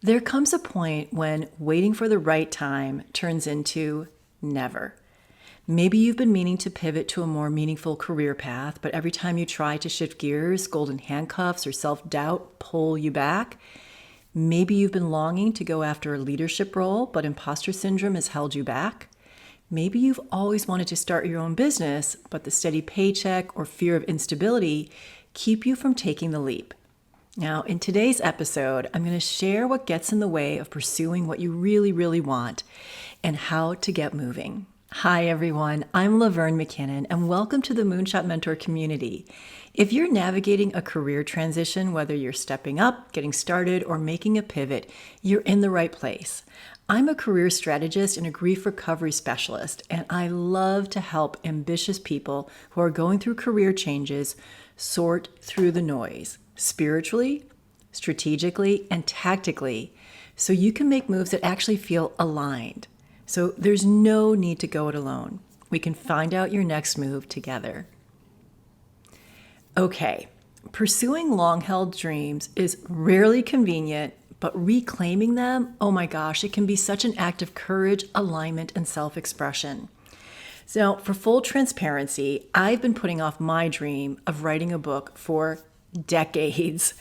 There comes a point when waiting for the right time turns into never. Maybe you've been meaning to pivot to a more meaningful career path, but every time you try to shift gears, golden handcuffs or self-doubt pull you back. Maybe you've been longing to go after a leadership role, but imposter syndrome has held you back. Maybe you've always wanted to start your own business, but the steady paycheck or fear of instability keep you from taking the leap. Now, in today's episode, I'm going to share what gets in the way of pursuing what you really, really want and how to get moving. Hi, everyone. I'm Laverne McKinnon, and welcome to the Moonshot Mentor community. If you're navigating a career transition, whether you're stepping up, getting started, or making a pivot, you're in the right place. I'm a career strategist and a grief recovery specialist, and I love to help ambitious people who are going through career changes sort through the noise, spiritually, strategically, and tactically, so you can make moves that actually feel aligned. So there's no need to go it alone. We can find out your next move together. Okay, pursuing long-held dreams is rarely convenient, but reclaiming them, oh my gosh, it can be such an act of courage, alignment, and self-expression. So for full transparency, I've been putting off my dream of writing a book for decades.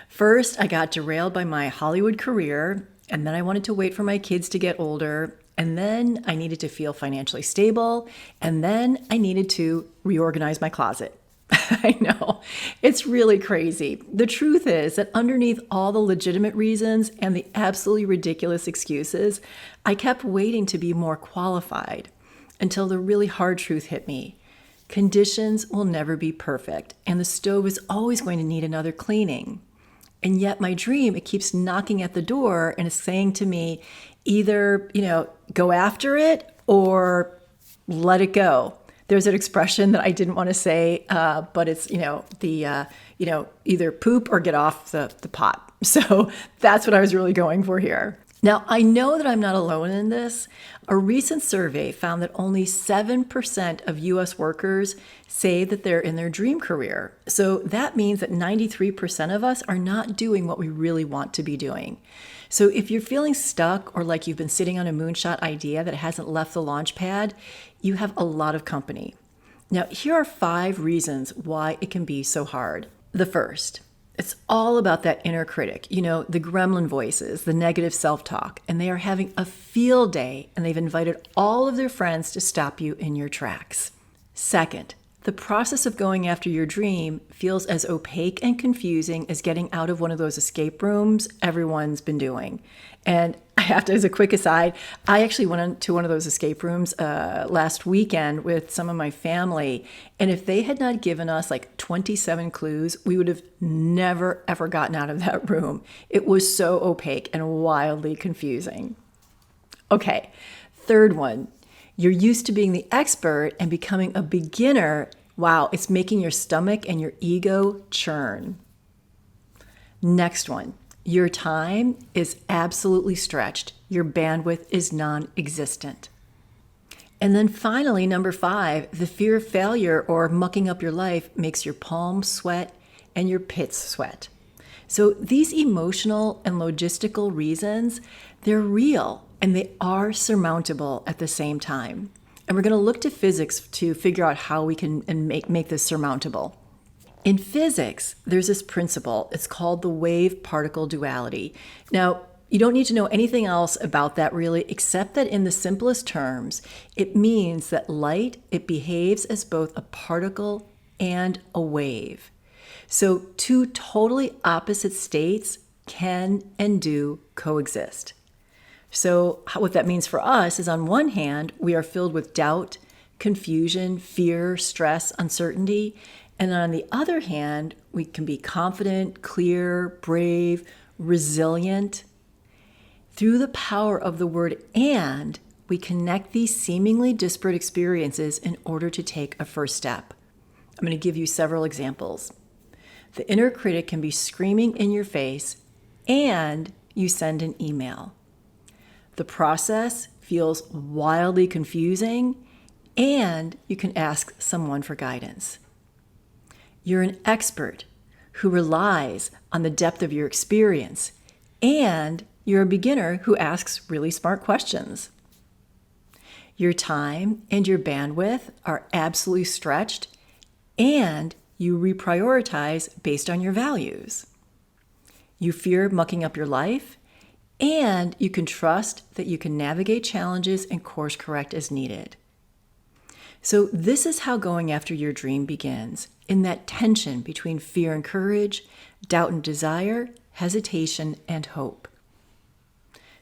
First, I got derailed by my Hollywood career, and then I wanted to wait for my kids to get older, and then I needed to feel financially stable, and then I needed to reorganize my closet. I know, it's really crazy. The truth is that underneath all the legitimate reasons and the absolutely ridiculous excuses, I kept waiting to be more qualified until the really hard truth hit me. Conditions will never be perfect, and the stove is always going to need another cleaning. And yet my dream, it keeps knocking at the door and is saying to me, either, go after it or let it go. There's an expression that I didn't want to say, but it's, either poop or get off the pot. So that's what I was really going for here. Now, I know that I'm not alone in this. A recent survey found that only 7% of U.S. workers say that they're in their dream career. So that means that 93% of us are not doing what we really want to be doing. So if you're feeling stuck or like you've been sitting on a moonshot idea that hasn't left the launch pad, you have a lot of company. Now, here are 5 reasons why it can be so hard. The first, it's all about that inner critic, the gremlin voices, the negative self-talk, and they are having a field day and they've invited all of their friends to stop you in your tracks. Second, the process of going after your dream feels as opaque and confusing as getting out of one of those escape rooms everyone's been doing. And I have to, as a quick aside, I actually went into one of those escape rooms last weekend with some of my family. And if they had not given us like 27 clues, we would have never, ever gotten out of that room. It was so opaque and wildly confusing. Okay, third one. You're used to being the expert and becoming a beginner. Wow, it's making your stomach and your ego churn. Next one. Your time is absolutely stretched. Your bandwidth is non-existent. And then finally, number 5, the fear of failure or mucking up your life makes your palms sweat and your pits sweat. So these emotional and logistical reasons, they're real and they are surmountable at the same time. And we're going to look to physics to figure out how we can make this surmountable. In physics, there's this principle. It's called the wave-particle duality. Now, you don't need to know anything else about that really, except that in the simplest terms, it means that light, it behaves as both a particle and a wave. So 2 totally opposite states can and do coexist. So what that means for us is, on one hand, we are filled with doubt, confusion, fear, stress, uncertainty. And on the other hand, we can be confident, clear, brave, resilient. Through the power of the word "and," we connect these seemingly disparate experiences in order to take a first step. I'm going to give you several examples. The inner critic can be screaming in your face, and you send an email. The process feels wildly confusing, and you can ask someone for guidance. You're an expert who relies on the depth of your experience, and You're a beginner who asks really smart questions. Your time and your bandwidth are absolutely stretched, and you reprioritize based on your values. You fear mucking up your life, and you can trust that you can navigate challenges and course correct as needed. So this is how going after your dream begins, in that tension between fear and courage, doubt and desire, hesitation and hope.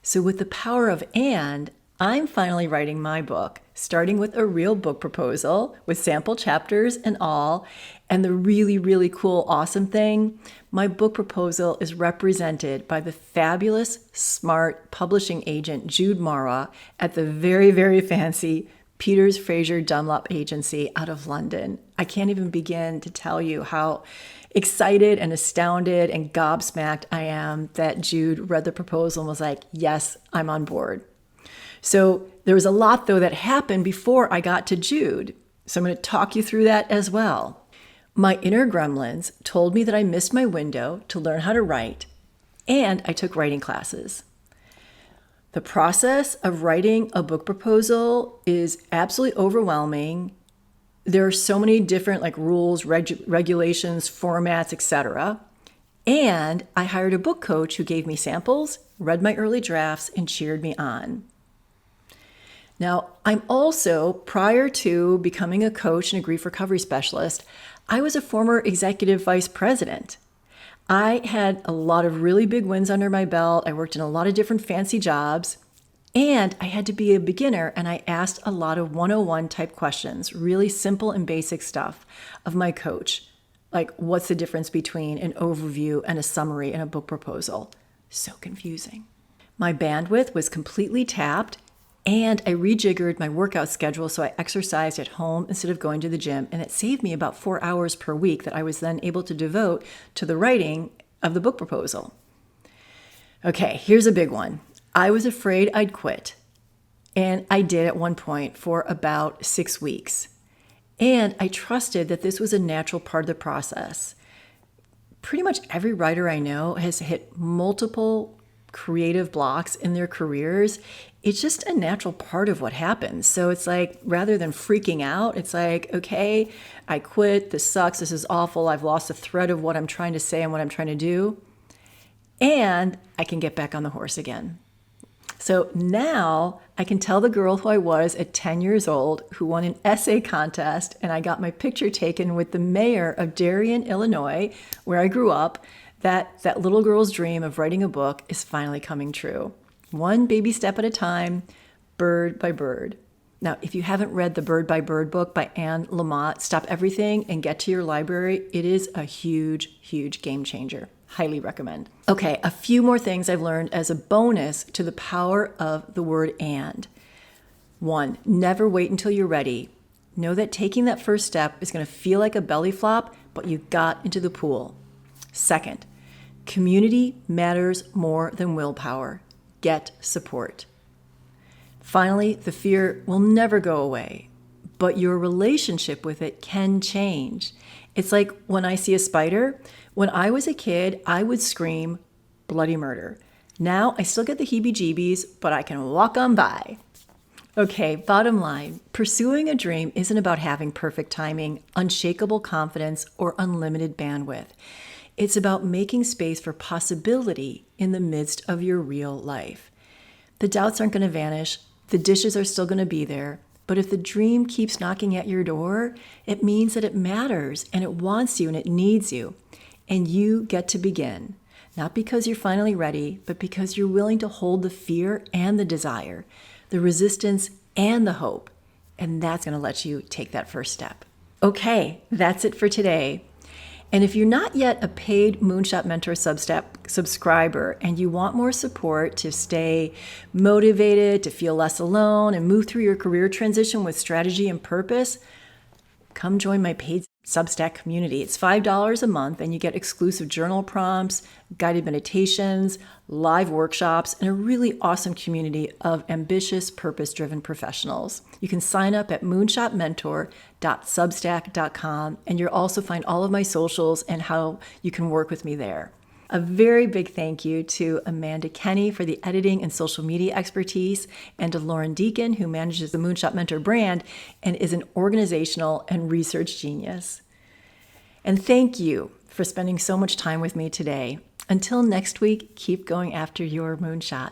So with the power of and, I'm finally writing my book, starting with a real book proposal with sample chapters and all. And the really, really cool, awesome thing, my book proposal is represented by the fabulous, smart publishing agent, Jude Mara, at the very, very fancy Peters Fraser Dunlop Agency out of London. I can't even begin to tell you how excited and astounded and gobsmacked I am that Jude read the proposal and was like, yes, I'm on board. So there was a lot, though, that happened before I got to Jude. So I'm going to talk you through that as well. My inner gremlins told me that I missed my window to learn how to write, and I took writing classes. The process of writing a book proposal is absolutely overwhelming. There are so many different rules, regulations, formats, etc. And I hired a book coach who gave me samples, read my early drafts, and cheered me on. Now, I'm also, prior to becoming a coach and a grief recovery specialist, I was a former executive vice president. I had a lot of really big wins under my belt. I worked in a lot of different fancy jobs, and I had to be a beginner, and I asked a lot of 101 type questions, really simple and basic stuff of my coach, like what's the difference between an overview and a summary in a book proposal? So confusing. My bandwidth was completely tapped, and I rejiggered my workout schedule so I exercised at home instead of going to the gym, and it saved me about 4 hours per week that I was then able to devote to the writing of the book proposal. Okay, here's a big one. I was afraid I'd quit, and I did at one point for about 6 weeks. And I trusted that this was a natural part of the process. Pretty much every writer I know has hit multiple creative blocks in their careers. It's just a natural part of what happens. So it's like, rather than freaking out, it's like, okay, I quit. This sucks. This is awful. I've lost the thread of what I'm trying to say and what I'm trying to do. And I can get back on the horse again. So now I can tell the girl who I was at 10 years old who won an essay contest, and I got my picture taken with the mayor of Darien, Illinois, where I grew up, that little girl's dream of writing a book is finally coming true. One baby step at a time, bird by bird. Now, if you haven't read the Bird by Bird book by Anne Lamott, stop everything and get to your library. It is a huge, huge game changer. Highly recommend. Okay, a few more things I've learned as a bonus to the power of the word and. 1, never wait until you're ready. Know that taking that first step is going to feel like a belly flop, but you got into the pool. 2, community matters more than willpower. Get support. Finally, the fear will never go away, but your relationship with it can change. It's like when I see a spider. When I was a kid, I would scream bloody murder. Now I still get the heebie-jeebies, but I can walk on by. Okay, bottom line, pursuing a dream isn't about having perfect timing, unshakable confidence, or unlimited bandwidth. It's about making space for possibility in the midst of your real life. The doubts aren't going to vanish. The dishes are still going to be there. But if the dream keeps knocking at your door, it means that it matters and it wants you and it needs you. And you get to begin, not because you're finally ready, but because you're willing to hold the fear and the desire, the resistance and the hope. And that's going to let you take that first step. Okay, that's it for today. And if you're not yet a paid Moonshot Mentor Substack subscriber and you want more support to stay motivated, to feel less alone, and move through your career transition with strategy and purpose, come join my paid Substack community. It's $5 a month, and you get exclusive journal prompts, guided meditations, live workshops, and a really awesome community of ambitious, purpose-driven professionals. You can sign up at moonshotmentor.substack.com, and you'll also find all of my socials and how you can work with me there. A very big thank you to Amanda Kenny for the editing and social media expertise, and to Lauren Deacon, who manages the Moonshot Mentor brand and is an organizational and research genius. And thank you for spending so much time with me today. Until next week, keep going after your moonshot.